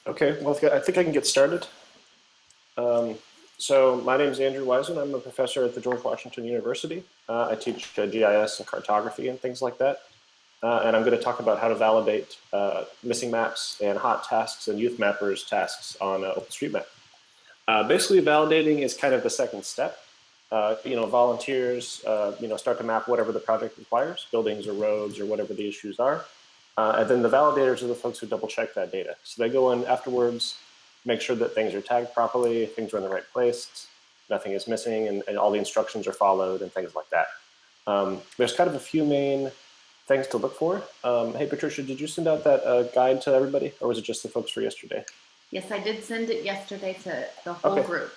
Okay, well, I think I can get started. So my name is Andrew Wiseman. I'm a professor at the George Washington University. I teach GIS and cartography and things like that. And I'm going to talk about how to validate missing maps and hot tasks and YouthMapper's tasks on OpenStreetMap. Basically, validating is kind of the second step. Volunteers, start to map whatever the project requires, buildings or roads or whatever the issues are. And then the validators are the folks who double check that data. So they go in afterwards, make sure that things are tagged properly, things are in the right place, nothing is missing, and all the instructions are followed and things like that. There's kind of a few main things to look for. Hey, Patricia, did you send out that guide to everybody, or was it just the folks for yesterday? Yes, I did send it yesterday to the whole group.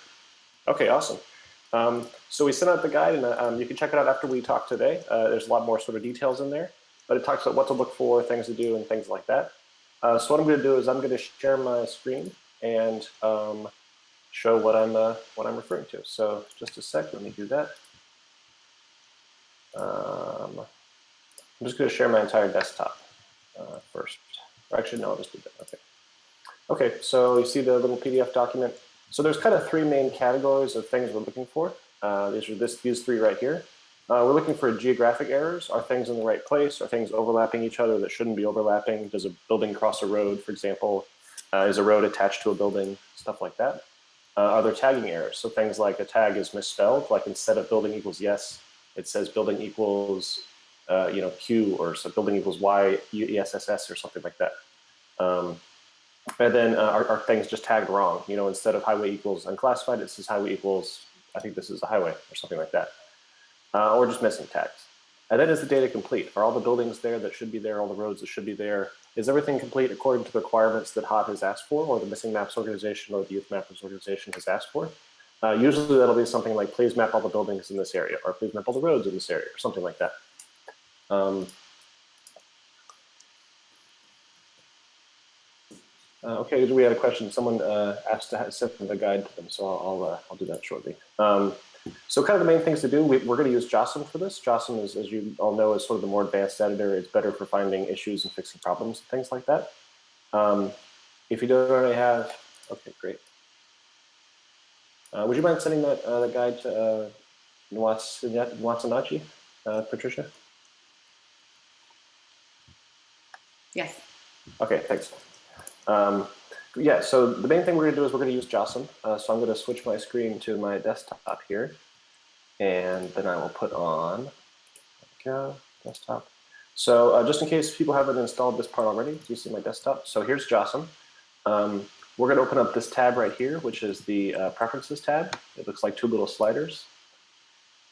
Okay, awesome. So we sent out the guide, and you can check it out after we talk today. There's a lot more sort of details in there, but it talks about what to look for, things to do, and things like that. So what I'm going to do is I'm going to share my screen and show what I'm referring to. So just a sec, let me do that. I'm just going to share my entire desktop first. Or actually, no, I'll just do that. Okay. Okay, so you see the little PDF document. So there's kind of three main categories of things we're looking for. These three right here. We're looking for geographic errors. Are things in the right place? Are things overlapping each other that shouldn't be overlapping? Does a building cross a road, for example? Is a road attached to a building? Stuff like that. Are there tagging errors? So things like a tag is misspelled, like instead of building equals yes, it says building equals Q, or so building equals Y, ESSS, or something like that. And then are things just tagged wrong? You know, instead of highway equals unclassified, it says highway equals, I think this is the highway, or something like that. Or just missing tags. And then is the data complete? Are all the buildings there that should be there, all the roads that should be there? Is everything complete according to the requirements that HOT has asked for, or the Missing Maps organization, or the YouthMappers organization has asked for? Usually that'll be something like, please map all the buildings in this area, or please map all the roads in this area, or something like that. Okay, we had a question. Someone asked to send the guide to them, so I'll do that shortly. So kind of the main things to do, we're going to use JOSM for this. JOSM, is, as you all know, is sort of the more advanced editor. It's better for finding issues and fixing problems and things like that. If you don't already have, okay, great. Would you mind sending that guide to Nwatsunachi, Patricia? Yes. Okay, thanks. Yeah, so the main thing we're going to do is we're going to use JOSM. So I'm going to switch my screen to my desktop here. And then I will put on, there we go, desktop. So just in case people haven't installed this part already, do you see my desktop? So here's JOSM. We're going to open up this tab right here, which is the Preferences tab. It looks like two little sliders.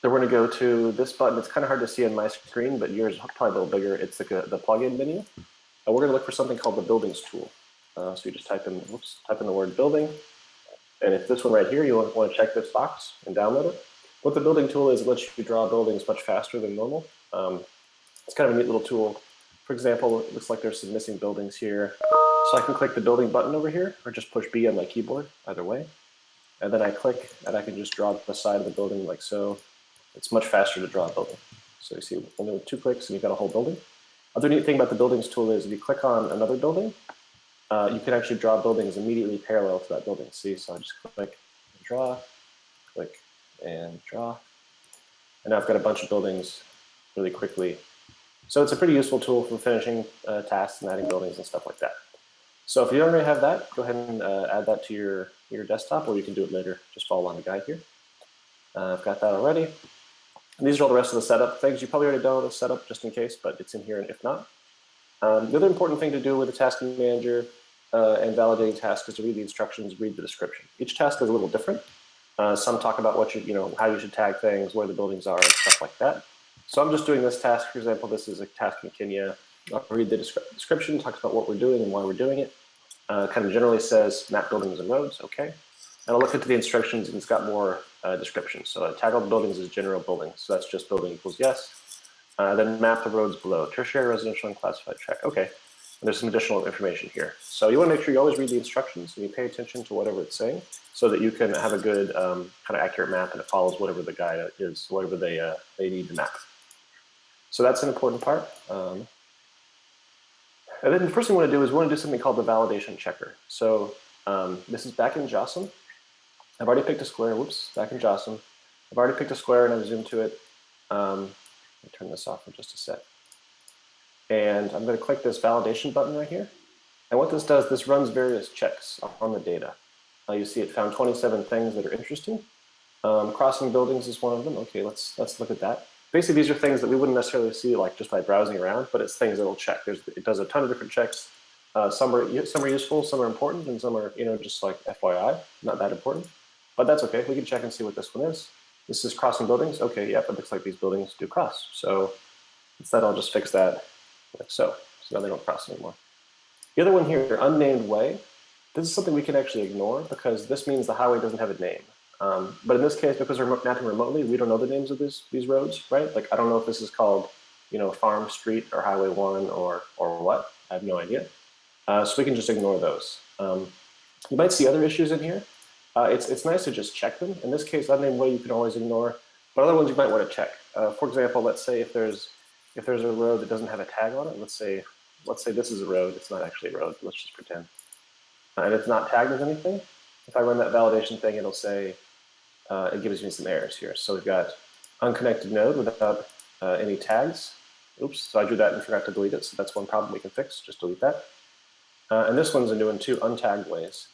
Then we're going to go to this button. It's kind of hard to see on my screen, but yours is probably a little bigger. It's like the plugin menu. We're going to look for something called the Buildings tool. So you just type in the word building. And it's this one right here. You want to check this box and download it. What the building tool is, it lets you draw buildings much faster than normal. It's kind of a neat little tool. For example, it looks like there's some missing buildings here. So I can click the building button over here, or just push B on my keyboard, either way. And then I click, and I can just draw the side of the building like so. It's much faster to draw a building. So you see, only with 2 clicks, and you've got a whole building. Other neat thing about the buildings tool is if you click on another building, you can actually draw buildings immediately parallel to that building. See, so I just click, draw, click, and draw. And now I've got a bunch of buildings really quickly. So it's a pretty useful tool for finishing tasks and adding buildings and stuff like that. So if you don't already have that, go ahead and add that to your desktop, or you can do it later. Just follow along the guide here. I've got that already. And these are all the rest of the setup things. You probably already know the setup just in case, but it's in here if not. The other important thing to do with the tasking manager and validating tasks is to read the instructions, read the description. Each task is a little different. Some talk about what how you should tag things, where the buildings are, and stuff like that. So I'm just doing this task. For example, this is a task in Kenya. I'll read the description, talks about what we're doing and why we're doing it. Kind of generally says map buildings and roads, okay. And I'll look into the instructions, and it's got more descriptions. So tag all the buildings is general buildings. So that's just building equals yes. Then map the roads below, tertiary, residential, and classified tract. Okay, and there's some additional information here. So you want to make sure you always read the instructions and you pay attention to whatever it's saying so that you can have a good kind of accurate map and it follows whatever the guide is, whatever they need to map. So that's an important part. And then the first thing we want to do is we want to do something called the validation checker. So this is back in JOSM. I've already picked a square. Whoops, back in JOSM. I've already picked a square and I've zoomed to it. Let me turn this off for just a sec. And I'm going to click this validation button right here. And what this does, this runs various checks on the data. You see it found 27 things that are interesting. Crossing buildings is one of them. Okay, let's look at that. Basically, these are things that we wouldn't necessarily see like just by browsing around, but it's things that it'll check. It does a ton of different checks. Some are useful, some are important, and some are just like FYI, not that important. But that's okay. We can check and see what this one is. This is crossing buildings. Okay, yep, it looks like these buildings do cross. So instead, I'll just fix that like so. So now they don't cross anymore. The other one here, unnamed way. This is something we can actually ignore because this means the highway doesn't have a name. But in this case, because we're mapping remotely, we don't know the names of these roads, right? Like I don't know if this is called, Farm Street or Highway 1 or what. I have no idea. So we can just ignore those. You might see other issues in here. It's nice to just check them. In this case, unnamed way you can always ignore, but other ones you might want to check. For example, let's say if there's a road that doesn't have a tag on it, let's say this is a road. It's not actually a road. Let's just pretend. And it's not tagged as anything. If I run that validation thing, it'll say, it gives me some errors here. So we've got unconnected node without any tags. Oops, so I drew that and forgot to delete it. So that's one problem we can fix, just delete that. And this one's a new one too, untagged ways.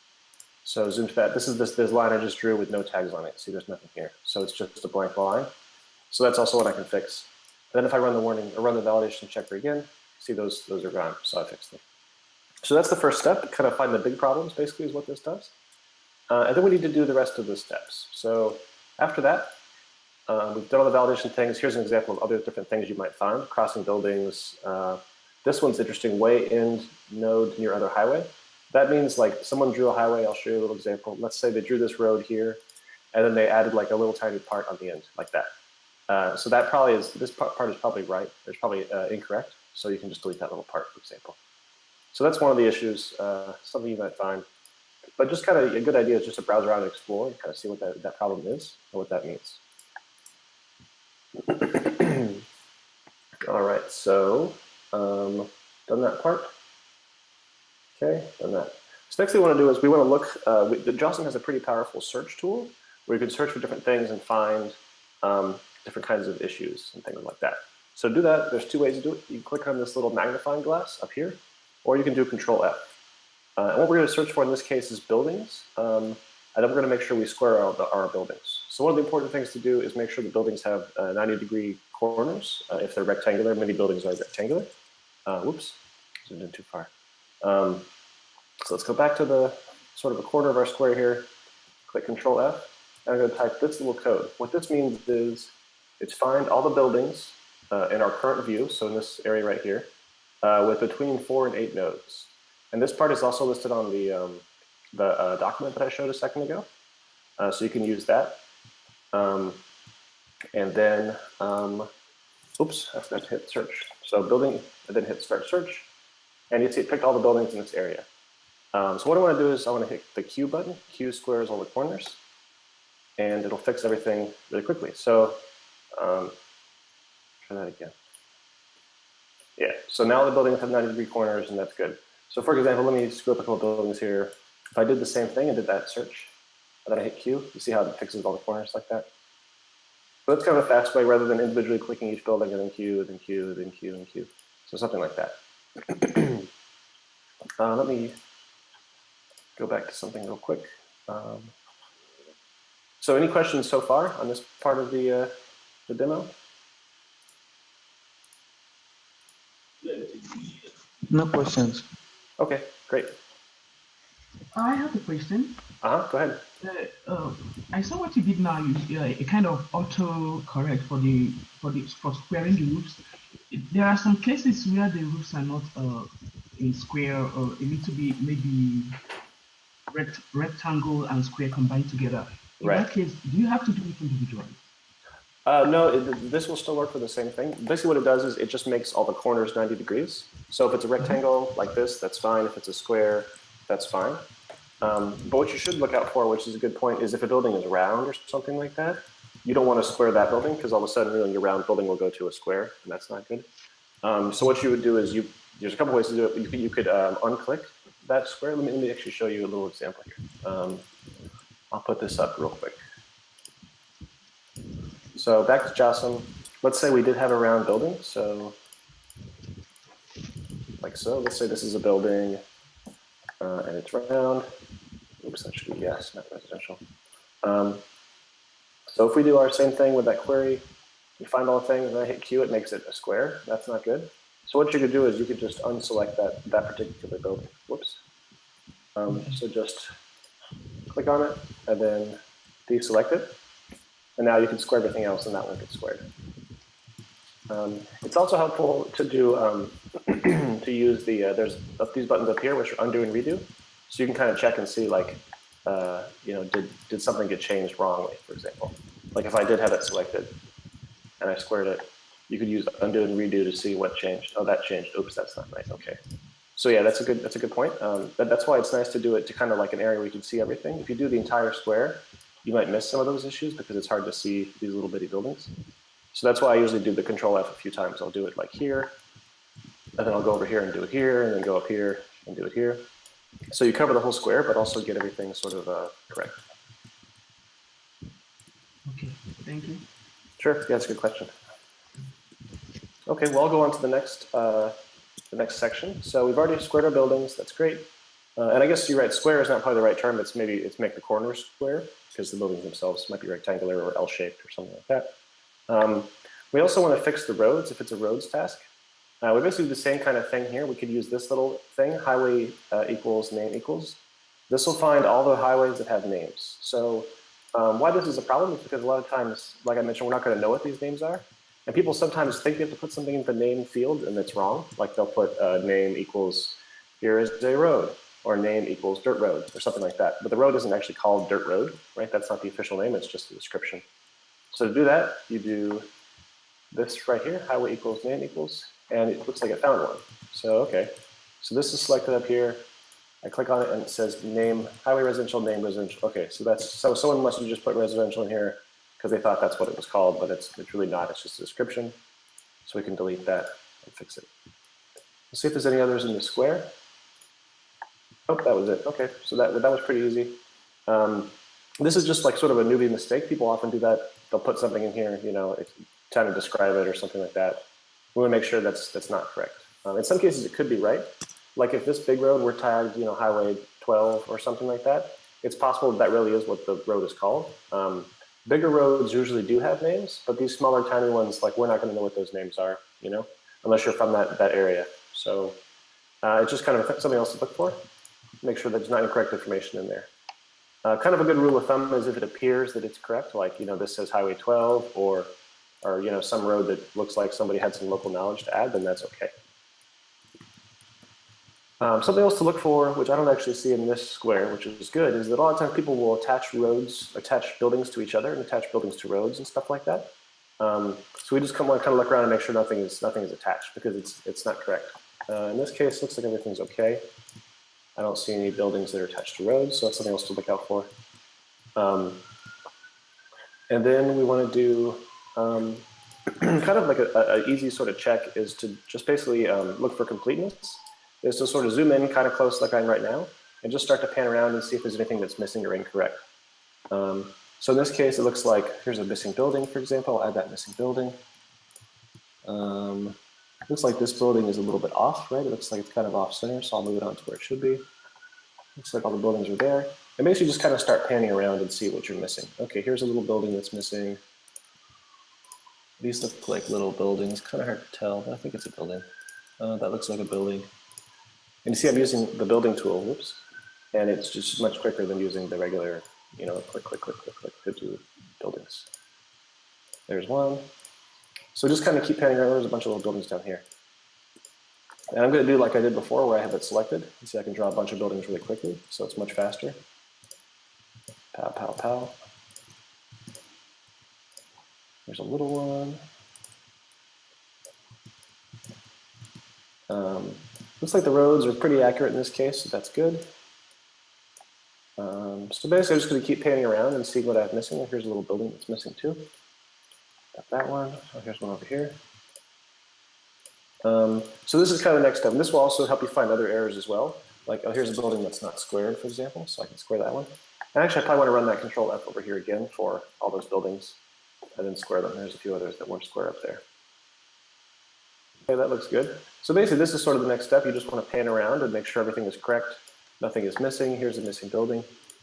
So zoom to that. This is this line I just drew with no tags on it. See, there's nothing here. So it's just a blank line. So that's also one I can fix. And then if I run the warning or run the validation checker again, see those are gone. So I fixed them. So that's the first step, kind of find the big problems, basically, is what this does. And then we need to do the rest of the steps. So after that, we've done all the validation things. Here's an example of other different things you might find. Crossing buildings. This one's interesting, way end node near other highway. That means like someone drew a highway. I'll show you a little example. Let's say they drew this road here, and then they added like a little tiny part on the end, like that. So that probably is, this part is probably right. It's probably incorrect. So you can just delete that little part, for example. So that's one of the issues, something you might find. But just kind of a good idea is just to browse around and explore and kind of see what that problem is and what that means. All right, so done that part. Okay, done that. So next thing we want to do is we want to look, the JOSM has a pretty powerful search tool where you can search for different things and find different kinds of issues and things like that. So to do that, there's two ways to do it. You can click on this little magnifying glass up here, or you can do Control F. And what we're going to search for in this case is buildings. And then we're going to make sure we square our buildings. So one of the important things to do is make sure the buildings have 90-degree corners. If they're rectangular, many buildings are rectangular. Whoops, zoomed in too far. So let's go back to the sort of a corner of our square here. Click Control F. And I'm going to type this little code. What this means is it's find all the buildings in our current view, so in this area right here, with between 4 and 8 nodes. And this part is also listed on the document that I showed a second ago. So you can use that. And then, oops, I forgot to hit search. So building, and then hit start search. And you see it picked all the buildings in this area. So what I want to do is I want to hit the Q button. Q squares all the corners. And it'll fix everything really quickly. So try that again. Yeah, so now the buildings have 90-degree corners, and that's good. So for example, let me screw up a couple of buildings here. If I did the same thing and did that search, and then I hit Q, you see how it fixes all the corners like that? So that's kind of a fast way rather than individually clicking each building and then Q, then Q, then Q, and Q. So something like that. Let me go back to something real quick. So any questions so far on this part of the demo? No questions. Okay, great. I have a question. Go ahead. I saw what you did now. You a kind of auto correct for squaring the roofs. There are some cases where the roofs are not in square, or it needs to be maybe rectangle and square combined together. In that case, do you have to do it individually? No, this will still work for the same thing. Basically what it does is it just makes all the corners 90 degrees. So if it's a rectangle like this, that's fine. If it's a square, that's fine. But what you should look out for, which is a good point, is if a building is round or something like that, you don't want to square that building because all of a sudden your round building will go to a square, and that's not good. So what you would do is there's a couple ways to do it. You could unclick that square. Let me actually show you a little example here. I'll put this up real quick. So back to JOSM. Let's say we did have a round building. So like so, let's say this is a building and it's round. Oops, that should be yes, not residential. So if we do our same thing with that query, you find all the things and I hit Q, it makes it a square. That's not good. So what you could do is you could just unselect that particular building. Whoops. So just click on it and then deselect it. And now you can square everything else and that one gets squared. It's also helpful to do to use there's these buttons up here which are undo and redo. So you can kind of check and see like, did something get changed wrongly, for example. Like if I did have it selected and I squared it, you could use undo and redo to see what changed. Oh, that changed. Oops, that's not right. Okay. So yeah, that's a good point. That's why it's nice to do it to kind of like an area where you can see everything. If you do the entire square, you might miss some of those issues because it's hard to see these little bitty buildings. So that's why I usually do the Control F a few times. I'll do it like here, and then I'll go over here and do it here, and then go up here and do it here. So you cover the whole square, but also get everything sort of correct. Okay, thank you. Sure, yeah, that's a good question. Okay, well, I'll go on to the next section. So we've already squared our buildings. That's great. And I guess you're right. Square is not probably the right term. It's make the corners square because the buildings themselves might be rectangular or L-shaped or something like that. We also want to fix the roads if it's a roads task. We basically do the same kind of thing here. We could use this little thing, highway equals name equals. This will find all the highways that have names. So why this is a problem is because a lot of times, like I mentioned, we're not going to know what these names are. And people sometimes think they have to put something in the name field and it's wrong. Like they'll put name equals here is a road or name equals dirt road or something like that. But the road isn't actually called dirt road, right? That's not the official name. It's just the description. So to do that, you do this right here, highway equals name equals, and it looks like it found one. So, okay. So this is selected up here. I click on it and it says name, highway residential, name residential. Okay, so someone must have just put residential in here because they thought that's what it was called, but it's really not. It's just a description. So we can delete that and fix it. Let's see if there's any others in the square. Oh, that was it. Okay, so that was pretty easy. This is just like sort of a newbie mistake. People often do that. They'll put something in here, trying to describe it or something like that. We want to make sure that's not correct. In some cases, it could be right. Like if this big road were tagged, Highway 12 or something like that, it's possible that really is what the road is called. Bigger roads usually do have names, but these smaller, tiny ones, like we're not going to know what those names are, unless you're from that area. So it's just kind of something else to look for. Make sure there's not incorrect information in there. Kind of a good rule of thumb is if it appears that it's correct, like, this says Highway 12 or some road that looks like somebody had some local knowledge to add, then that's okay. Something else to look for, which I don't actually see in this square, which is good, is that a lot of times people will attach buildings to each other and attach buildings to roads and stuff like that. So we just want to kind of look around and make sure nothing is attached because it's not correct. In this case, looks like everything's okay. I don't see any buildings that are attached to roads, so that's something else to look out for. And then we want to do kind of like an easy sort of check is to just basically look for completeness. Is to sort of zoom in kind of close like I'm right now and just start to pan around and see if there's anything that's missing or incorrect. So in this case, it looks like here's a missing building, for example. I'll add that missing building. Looks like this building is a little bit off, right? It looks like it's kind of off center, so I'll move it on to where it should be. Looks like all the buildings are there. And basically just kind of start panning around and see what you're missing. Okay, here's a little building that's missing. These look like little buildings, kind of hard to tell, but I think it's a building. That looks like a building. And you see I'm using the building tool, whoops, and it's just much quicker than using the regular, click, click, click, click, click to do buildings. There's one. So just kind of keep panning around. There's a bunch of little buildings down here. And I'm going to do like I did before where I have it selected. You see I can draw a bunch of buildings really quickly, so it's much faster. Pow, pow, pow. There's a little one. Looks like the roads are pretty accurate in this case, so that's good. So basically I'm just going to keep panning around and see what I'm missing. Here's a little building that's missing too. Got that one. Oh, here's one over here. So this is kind of the next step. And this will also help you find other errors as well. Like, oh, here's a building that's not squared, for example, so I can square that one. And actually, I probably want to run that Control F over here again for all those buildings. I didn't square them. There's a few others that weren't square up there. Okay, that looks good. So basically, this is sort of the next step. You just want to pan around and make sure everything is correct. Nothing is missing. Here's a missing building.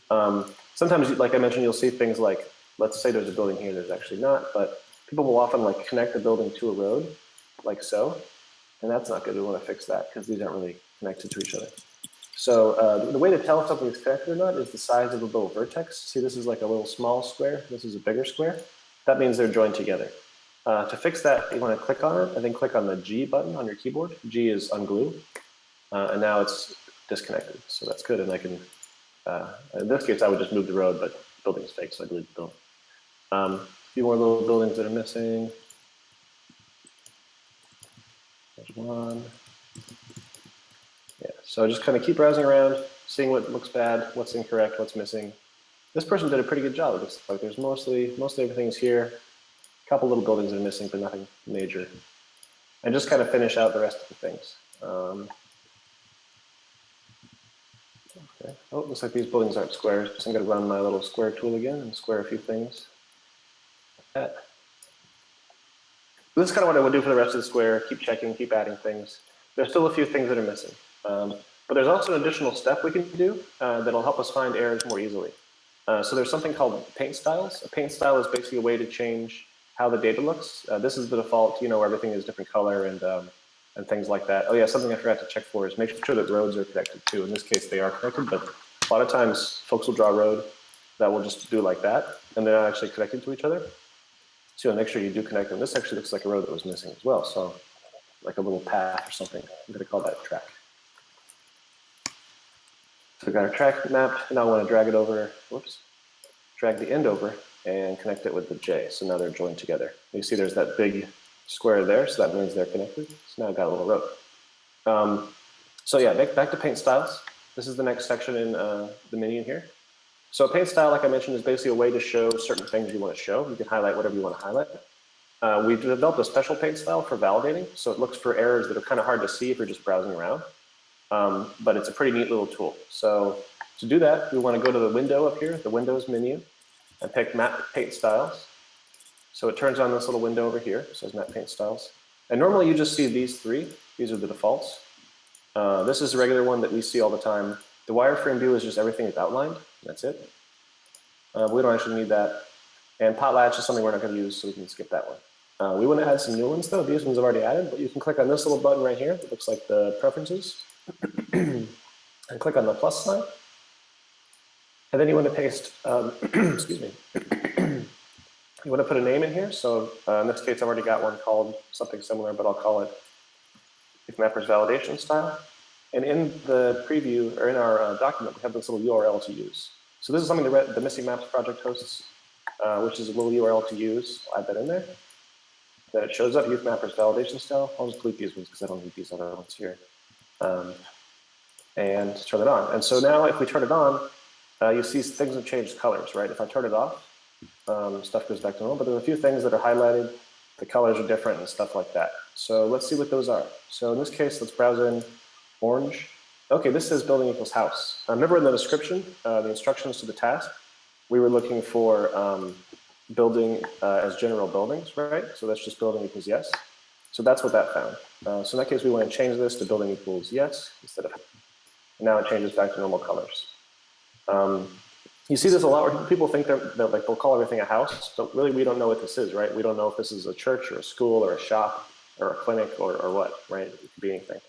Sometimes, like I mentioned, you'll see things like, let's say there's a building here, there's actually not, but people will often like connect the building to a road, like so. And that's not good. We want to fix that because these aren't really connected to each other. So the way to tell if something is connected or not is the size of the little vertex. See, this is like a little small square. This is a bigger square. That means they're joined together. To fix that, you want to click on it and then click on the G button on your keyboard. G is unglue. And now it's disconnected. So that's good. And I can, in this case, I would just move the road, but the building is fake, so I delete the building. A few more little buildings that are missing. There's one. Yeah, so just kind of keep browsing around, seeing what looks bad, what's incorrect, what's missing. This person did a pretty good job. It looks like there's mostly everything's here. A couple little buildings that are missing, but nothing major. And just kind of finish out the rest of the things. Okay. Oh, looks like these buildings aren't squares. So I'm going to run my little square tool again and square a few things. Like that. This is kind of what I would do for the rest of the square. Keep checking, keep adding things. There's still a few things that are missing. But there's also an additional step we can do that'll help us find errors more easily. So there's something called paint styles. A paint style is basically a way to change how the data looks. This is the default, you know, where everything is different color and things like that. Oh yeah, something I forgot to check for is make sure that roads are connected too. In this case, they are connected, but a lot of times folks will draw a road that will just do like that, and they're not actually connected to each other. So you'll make sure you do connect them. This actually looks like a road that was missing as well. So like a little path or something. I'm gonna call that a track. So we've got our track mapped. Now I want to drag it over, whoops, drag the end over and connect it with the J. So now they're joined together. You see there's that big square there, so that means they're connected. So now I've got a little road. So yeah, back to paint styles. This is the next section in the menu here. So a paint style, like I mentioned, is basically a way to show certain things you want to show. You can highlight whatever you want to highlight. We've developed a special paint style for validating, so it looks for errors that are kind of hard to see if you're just browsing around. But it's a pretty neat little tool. So to do that, we want to go to the window up here, the Windows menu, and pick Map Paint Styles. So it turns on this little window over here. It says Map Paint Styles. And normally you just see these three. These are the defaults. This is a regular one that we see all the time. The wireframe view is just everything is outlined. That's it. We don't actually need that. And potlatch is something we're not going to use, so we can skip that one. We want to add some new ones, though. These ones I've already added, but you can click on this little button right here. It looks like the preferences. And click on the plus sign. And then you want to paste, excuse me. You want to put a name in here. So in this case, I've already got one called something similar, but I'll call it YouthMapper's validation style. And in the preview, or in our document, we have this little URL to use. So this is something the Missing Maps project hosts, which is a little URL to use. I'll add that in there. Then it shows up YouthMapper's validation style. I'll just delete these ones because I don't need these other ones here. And turn it on. And so now if we turn it on, you see things have changed colors, right? If I turn it off, stuff goes back to normal, but there are a few things that are highlighted. The colors are different and stuff like that. So let's see what those are. So in this case, let's browse in orange. Okay, this says building equals house. Remember in the description, the instructions to the task, we were looking for building as general buildings, right? So that's just building equals yes. So that's what that found. So in that case, we want to change this to building equals yes instead of, and now it changes back to normal colors. You see this a lot where people think that like they'll call everything a house, but really we don't know what this is, right? We don't know if this is a church or a school or a shop or a clinic or what, right? It could be anything.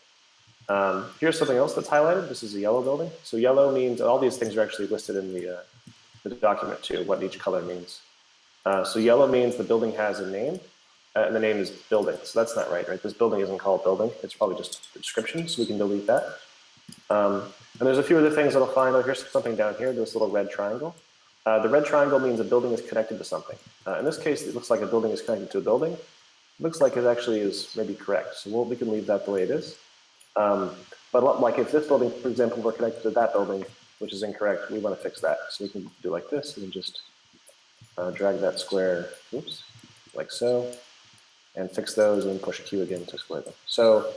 Here's something else that's highlighted. This is a yellow building. So yellow means all these things are actually listed in the document too, what each color means. So yellow means the building has a name, and the name is building. So that's not right? This building isn't called building. It's probably just a description, so we can delete that. And there's a few other things that I'll find. Oh, here's something down here, this little red triangle. The red triangle means a building is connected to something. In this case, it looks like a building is connected to a building. It looks like it actually is maybe correct. So we can leave that the way it is. But like if this building, for example, were connected to that building, which is incorrect, we want to fix that. So we can do like this and just drag that square, oops, like so. and fix those, and then push Q again to square them. So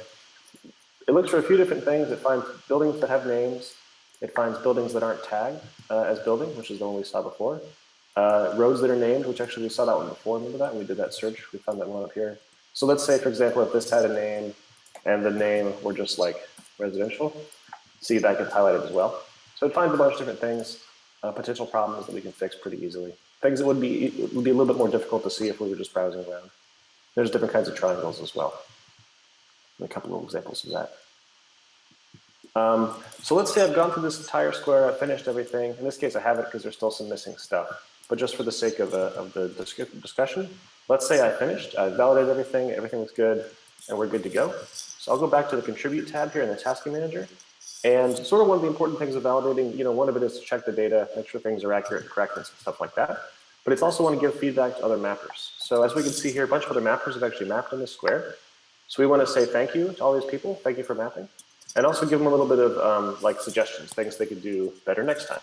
it looks for a few different things. It finds buildings that have names. It finds buildings that aren't tagged as building, which is the one we saw before. Roads that are named, which actually we saw that one before. Remember that? We did that search. We found that one up here. So let's say, for example, if this had a name and the name were just like residential, see that gets highlighted as well. So it finds a bunch of different things, potential problems that we can fix pretty easily. Things that would be a little bit more difficult to see if we were just browsing around. There's different kinds of triangles as well. And a couple of examples of that. So let's say I've gone through this entire square, I've finished everything. In this case, I haven't because there's still some missing stuff. But just for the sake of the discussion, let's say I finished, I validated everything, everything looks good, and we're good to go. So I'll go back to the Contribute tab here in the Tasking Manager. And sort of one of the important things of validating, one of it is to check the data, make sure things are accurate and correct and stuff like that. But it's also want to give feedback to other mappers. So as we can see here, a bunch of other mappers have actually mapped in this square. So we want to say thank you to all these people. Thank you for mapping. And also give them a little bit of like suggestions, things they could do better next time.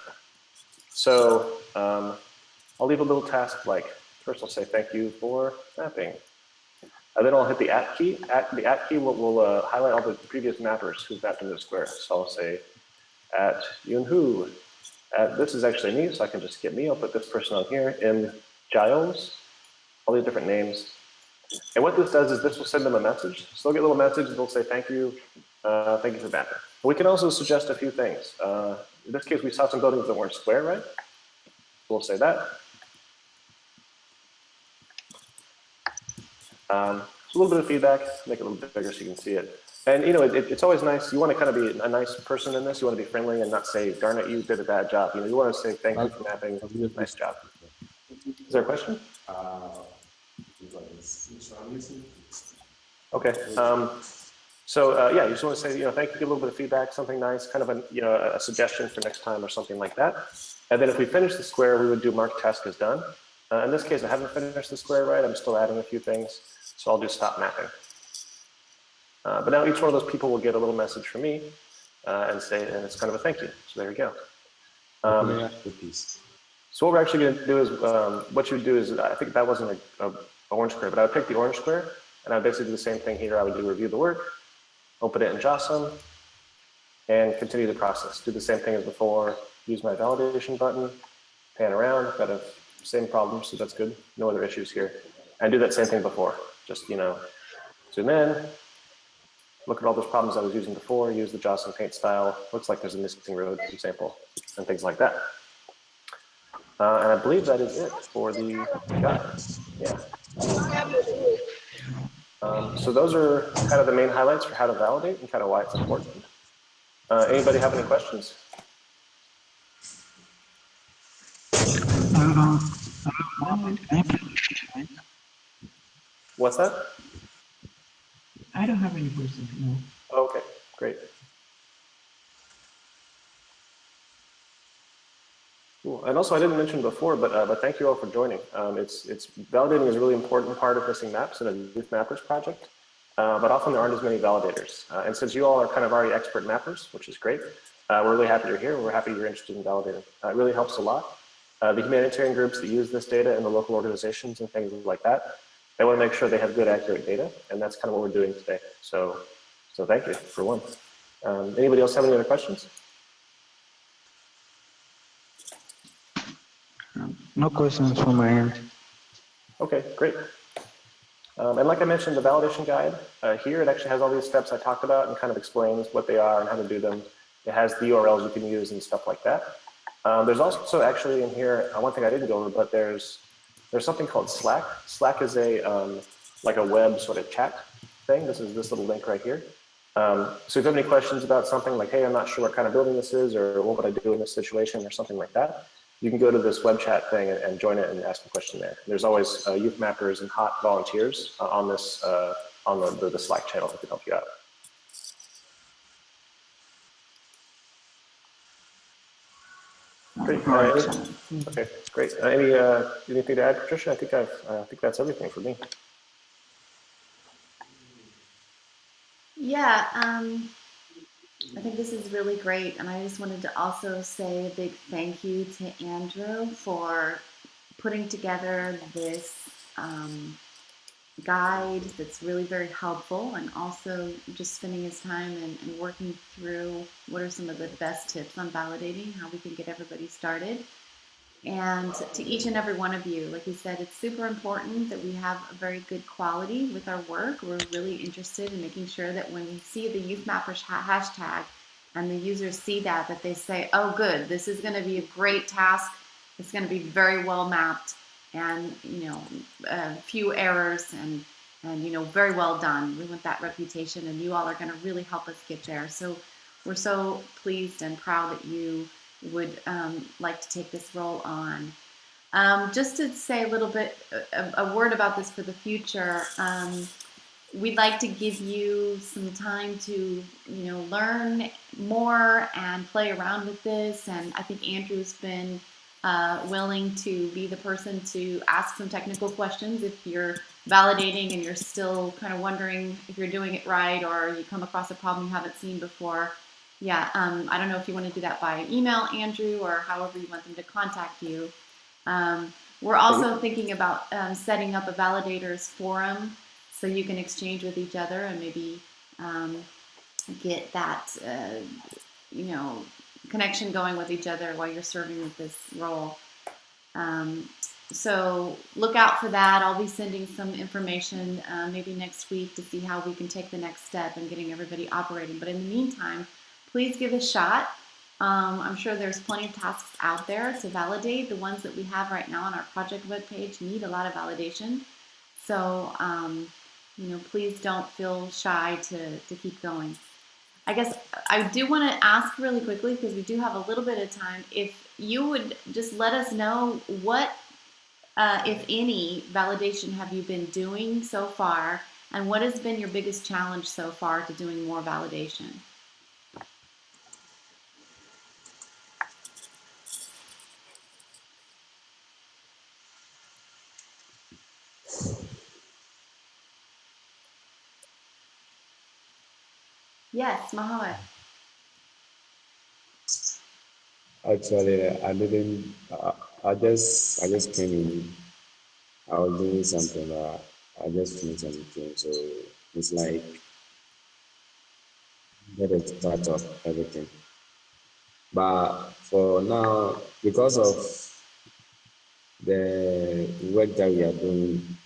So I'll leave a little task like, first I'll say thank you for mapping. And then I'll hit the @ key. The @ key will highlight all the previous mappers who've mapped into the square. So I'll say @Yunhu. This is actually me, so I can just get me. I'll put this person on here. M. Giles. All these different names. And what this does is this will send them a message. So they'll get a little message and they'll say thank you for mapping. We can also suggest a few things. In this case, we saw some buildings that weren't square, right? We'll say that. So a little bit of feedback, make it a little bit bigger so you can see it. And it's always nice. You want to kind of be a nice person in this. You want to be friendly and not say, darn it, you did a bad job. You want to say thank you for mapping. Nice job. Is there a question? Okay. Yeah, you just want to say, thank you, give a little bit of feedback, something nice, kind of a suggestion for next time or something like that. And then if we finish the square, we would do mark task as done. In this case, I haven't finished the square right. I'm still adding a few things. So I'll do stop mapping. But now each one of those people will get a little message from me and it's kind of a thank you. So there we go. So what we're actually going to do is, what you would do is, I think that wasn't an orange square, but I would pick the orange square and I would basically do the same thing here. I would do review the work, open it in JSON, and continue the process. Do the same thing as before, use my validation button, pan around, got a same problem, so that's good. No other issues here. And do that same thing before. Just, zoom in, look at all those problems I was using before, use the JSON paint style. Looks like there's a missing road, for example, and things like that. And I believe that is it for the guide. Yeah. So those are kind of the main highlights for how to validate and kind of why it's important. Anybody have any questions? What's that? I don't have any questions, no. Okay, great. Cool. And also, I didn't mention before, but thank you all for joining. It's validating is a really important part of missing maps in a YouthMappers project, but often there aren't as many validators. And since you all are kind of already expert mappers, which is great, we're really happy you're here. We're happy you're interested in validating. It really helps a lot. The humanitarian groups that use this data and the local organizations and things like that, they want to make sure they have good, accurate data, and that's kind of what we're doing today. So thank you for one. Anybody else have any other questions? No questions from my end. Okay, great. And like I mentioned, the validation guide here, it actually has all these steps I talked about and kind of explains what they are and how to do them. It has the URLs you can use and stuff like that. There's also actually in here, one thing I didn't go over, but there's something called Slack. Slack is like a web sort of chat thing. This is this little link right here. So if you have any questions about something like, hey, I'm not sure what kind of building this is, or what would I do in this situation, or something like that, you can go to this web chat thing and join it and ask a question there. There's always youth mappers and hot volunteers on this on the Slack channel that can help you out. Great. Okay, great. Anything to add, Patricia? I think that's everything for me. Yeah, I think this is really great, and I just wanted to also say a big thank you to Andrew for putting together this guide that's really very helpful, and also just spending his time and working through what are some of the best tips on validating, how we can get everybody started. And to each and every one of you, like you said, it's super important that we have a very good quality with our work. We're really interested in making sure that when we see the YouthMapper hashtag and the users see that, that they say, oh, good, this is going to be a great task. It's going to be very well mapped and, few errors and, very well done. We want that reputation, and you all are going to really help us get there. So we're so pleased and proud that you would like to take this role on. Just to say a little bit, a word about this for the future, we'd like to give you some time to, learn more and play around with this. And I think Andrew's been willing to be the person to ask some technical questions if you're validating and you're still kind of wondering if you're doing it right, or you come across a problem you haven't seen before. Yeah, I don't know if you want to do that by email, Andrew, or however you want them to contact you. We're also thinking about setting up a validators forum so you can exchange with each other and maybe get that, connection going with each other while you're serving with this role. So look out for that. I'll be sending some information maybe next week to see how we can take the next step in getting everybody operating. But in the meantime, please give it a shot. I'm sure there's plenty of tasks out there to validate. The ones that we have right now on our project webpage need a lot of validation. So, please don't feel shy to keep going. I guess I do want to ask really quickly, because we do have a little bit of time, if you would just let us know what, if any, validation have you been doing so far, and what has been your biggest challenge so far to doing more validation? Yes, Mohammed. Actually, I didn't. I just came in. I was doing something, but I just finished something. So it's like get a start of everything. But for now, because of the work that we are doing,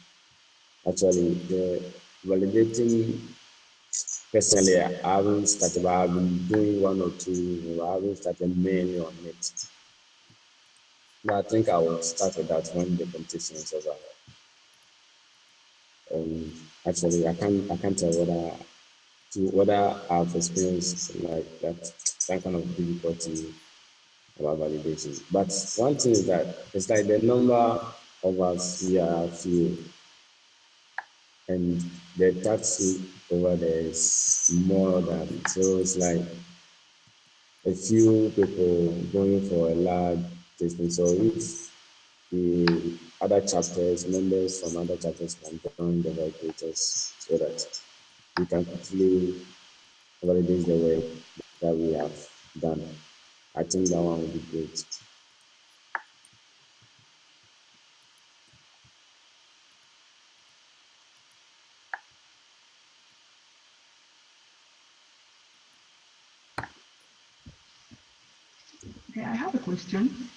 actually the validating. Personally, I haven't started, but I've been doing one or two. I haven't started mainly on it. But I think I will start with that when the competition is over. Actually, I can't tell whether I've experienced like that kind of difficulty about validation. But one thing is that it's like the number of us, we are few, and the taxi over there is more than, so it's like a few people going for a large distance. So if the other chapters, members from other chapters can join the validators so that we can quickly validate the work that we have done. I think that one would be great. Okay, I have a question.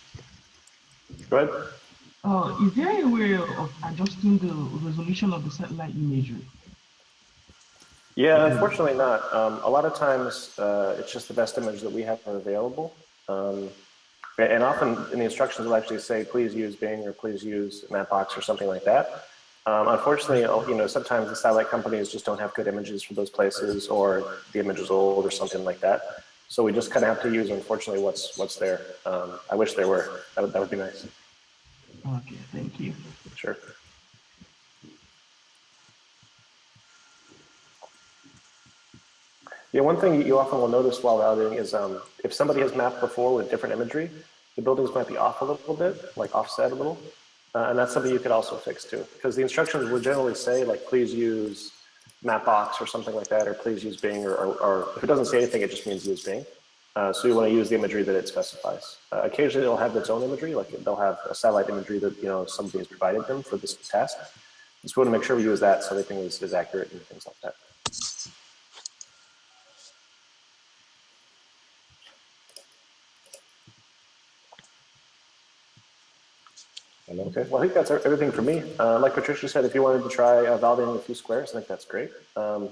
Go ahead. Is there a way of adjusting the resolution of the satellite imagery? Yeah, unfortunately not. A lot of times it's just the best image that we have available. And often in the instructions will actually say, please use Bing or please use Mapbox or something like that. Unfortunately, sometimes the satellite companies just don't have good images for those places, or the image is old or something like that. So we just kind of have to use, unfortunately, what's there. I wish there were. That would be nice. Okay, thank you. Sure. Yeah, one thing you often will notice while validating is if somebody has mapped before with different imagery, the buildings might be off a little bit, like offset a little. And that's something you could also fix too, because the instructions would generally say, like, please use Mapbox or something like that, or please use Bing, or if it doesn't say anything, it just means use Bing. So you want to use the imagery that it specifies. Occasionally it'll have its own imagery, like they'll have a satellite imagery that somebody has provided them for this task. just want to make sure we use that so everything is accurate and things like that. Hello? Okay, well, I think that's everything for me. Like Patricia said, if you wanted to try validating a few squares, I think that's great. Yeah,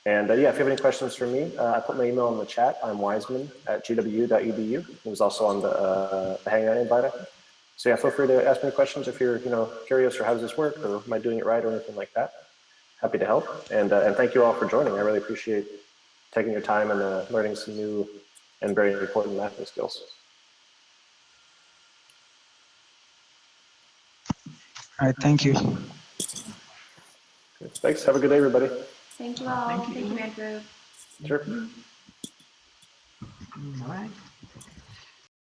if you have any questions for me, I put my email in the chat. I'm wiseman@gw.edu. It was also on the Hangout invite. So yeah, feel free to ask me questions if you're curious or how does this work or am I doing it right or anything like that. Happy to help. And thank you all for joining. I really appreciate taking your time and learning some new and very important mapping skills. All right, thank you. Thanks. Have a good day, everybody. Thank you all. Thank you. Thank you, Andrew. Sure. All right.